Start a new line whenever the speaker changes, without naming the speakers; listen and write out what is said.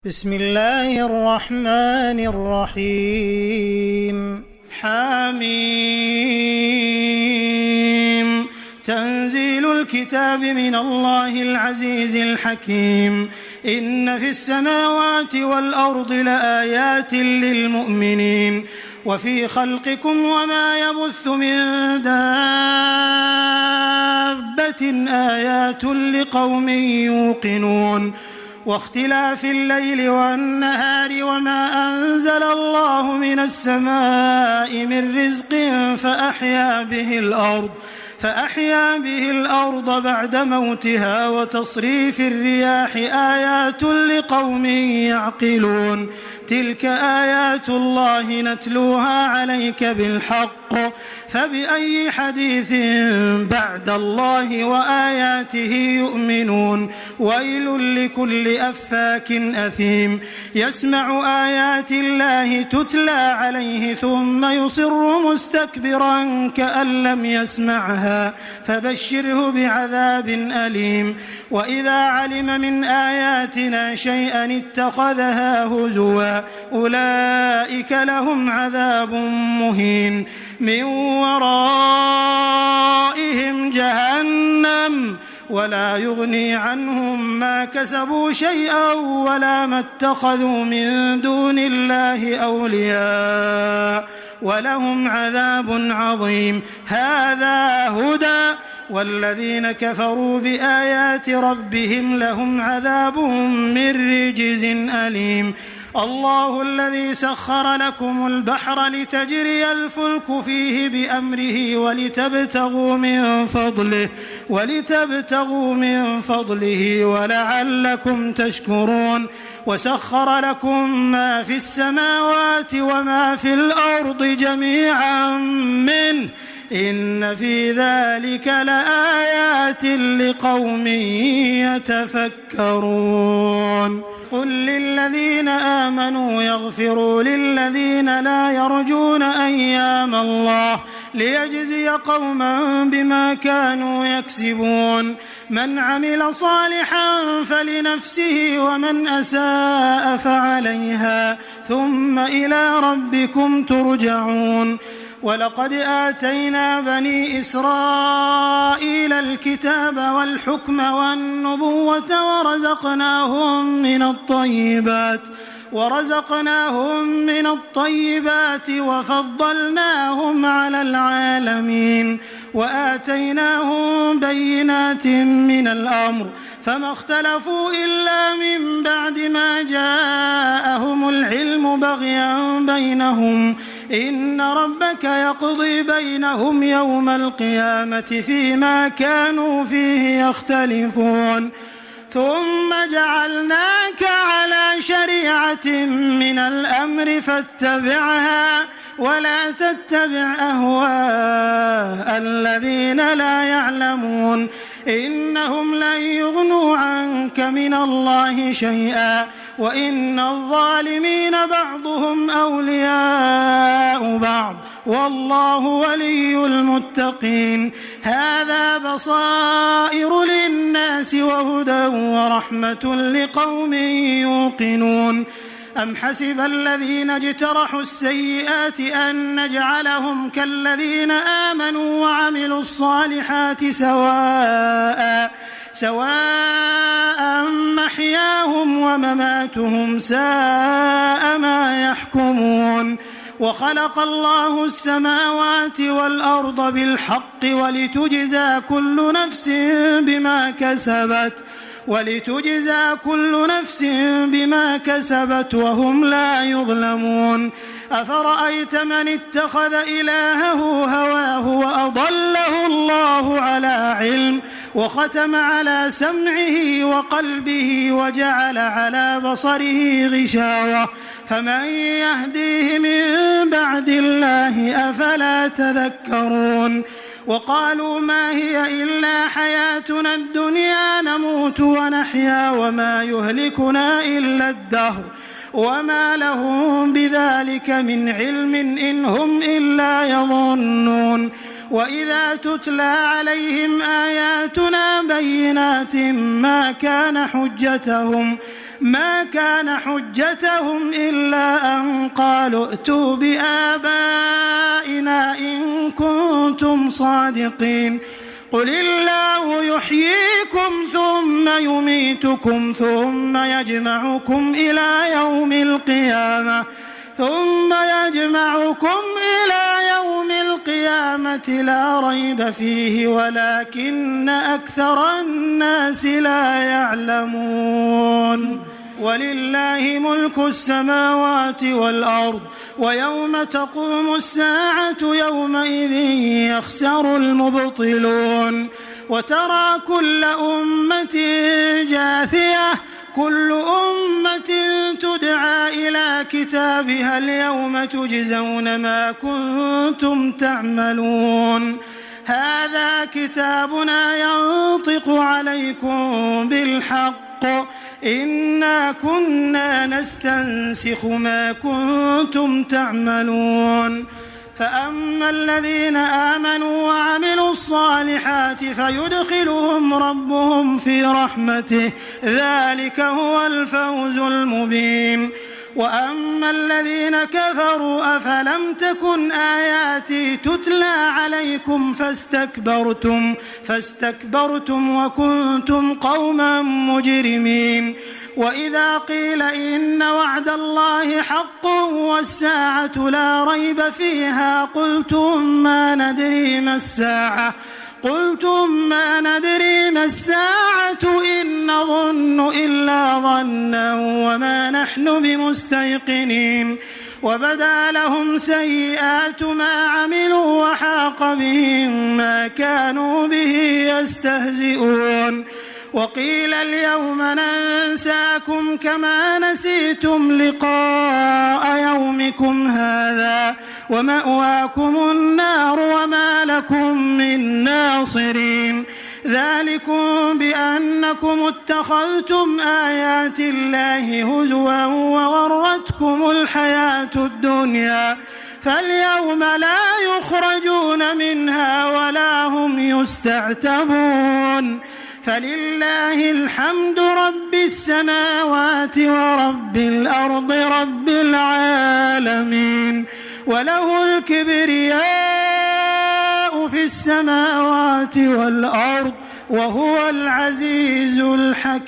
بسم الله الرحمن الرحيم حميم تنزيل الكتاب من الله العزيز الحكيم إن في السماوات والأرض لآيات للمؤمنين وفي خلقكم وما يبث من دابة آيات لقوم يوقنون واختلاف الليل والنهار وما أنزل الله من السماء من رزق فأحيا به الأرض بعد موتها وتصريف الرياح آيات لقوم يعقلون تلك آيات الله نتلوها عليك بالحق فبأي حديث بعد الله وآياته يؤمنون ويل لكل أفاك أثيم يسمع آيات الله تتلى عليه ثم يصر مستكبرا كأن لم يسمعها فبشره بعذاب أليم وإذا علم من آياتنا شيئا اتخذها هزوا أولئك لهم عذاب مهين من ورائهم جهنم ولا يغني عنهم ما كسبوا شيئا ولا ما اتخذوا من دون الله أولياء ولهم عذاب عظيم هذا هدى والذين كفروا بآيات ربهم لهم عذاب من رجز أليم الله الذي سخر لكم البحر لتجري الفلك فيه بأمره ولتبتغوا من فضله ولعلكم تشكرون وسخر لكم ما في السماوات وما في الأرض جميعا منه إن في ذلك لآيات لقوم يتفكرون قل للذين آمنوا يغفروا للذين لا يرجون أيام الله ليجزي قوما بما كانوا يكسبون من عمل صالحا فلنفسه ومن أساء فعليها ثم إلى ربكم ترجعون ولقد آتينا بني إسرائيل الكتاب والحكم والنبوة ورزقناهم من الطيبات وفضلناهم على العالمين وآتيناهم بينات من الأمر فما اختلفوا إلا من بعد ما جاءهم العلم بغيا بينهم إن ربك يقضي بينهم يوم القيامة فيما كانوا فيه يختلفون ثم جعلناك على شريعة من الأمر فاتبعها ولا تتبع أهواء الذين لا يعلمون إنهم لن يغنوا عنك من الله شيئا وإن الظالمين بعضهم أولياء بعض والله ولي المتقين هذا بصائر للناس وهدى ورحمة لقوم يوقنون أم حسب الذين اجترحوا السيئات أن نجعلهم كالذين آمنوا وعملوا الصالحات سواء محياهم ومماتهم ساء ما يحكمون وخلق الله السماوات والأرض بالحق ولتجزى كل نفس بما كسبت وهم لا يظلمون أفرأيت من اتخذ إلهه هواه وأضله الله على علم وختم على سمعه وقلبه وجعل على بصره غشاوة فمن يهديه من بعد الله أفلا تذكرون وقالوا ما هي إلا حياتنا الدنيا نموت ونحيا وما يهلكنا إلا الدهر وما لهم بذلك من علم إن هم إلا يظنون وإذا تتلى عليهم آياتنا بينات ما كان حجتهم إلا أن قالوا ائتوا بآبائنا إن كنتم صادقين قل الله يحييكم ثم يميتكم ثم يجمعكم إلى يوم القيامة لا ريب فيه ولكن أكثر الناس لا يعلمون ولله ملك السماوات والأرض ويوم تقوم الساعة يومئذ يخسر المبطلون وترى كل أمة جاثية كل أمة تدعى إلى كتابها اليوم تجزون ما كنتم تعملون هذا كتابنا ينطق عليكم بالحق إنا كنا نستنسخ ما كنتم تعملون فأما الذين آمنوا وعملوا الصالحات فيدخلهم ربهم في رحمته ذلك هو الفوز المبين وأما الذين كفروا أفلم تكن آياتي تتلى عليكم فاستكبرتم وكنتم قوما مجرمين وإذا قيل إن وعد الله حق والساعة لا ريب فيها قلتم ما ندري ما الساعة إن نظن إلا ظنا وما نحن بمستيقنين وبدا لهم سيئات ما عملوا وحاق بهم ما كانوا به يستهزئون وقيل اليوم ننساكم كما نسيتم لقاء يومكم هذا ومأواكم النار وما لكم من ناصرين ذلكم بأنكم اتخذتم آيات الله هزوا وغرتكم الحياة الدنيا فاليوم لا يخرجون منها ولا هم يستعتبون فلله الحمد رب السماوات ورب الأرض رب العالمين وله الكبرياء في السماوات والأرض وهو العزيز الحكيم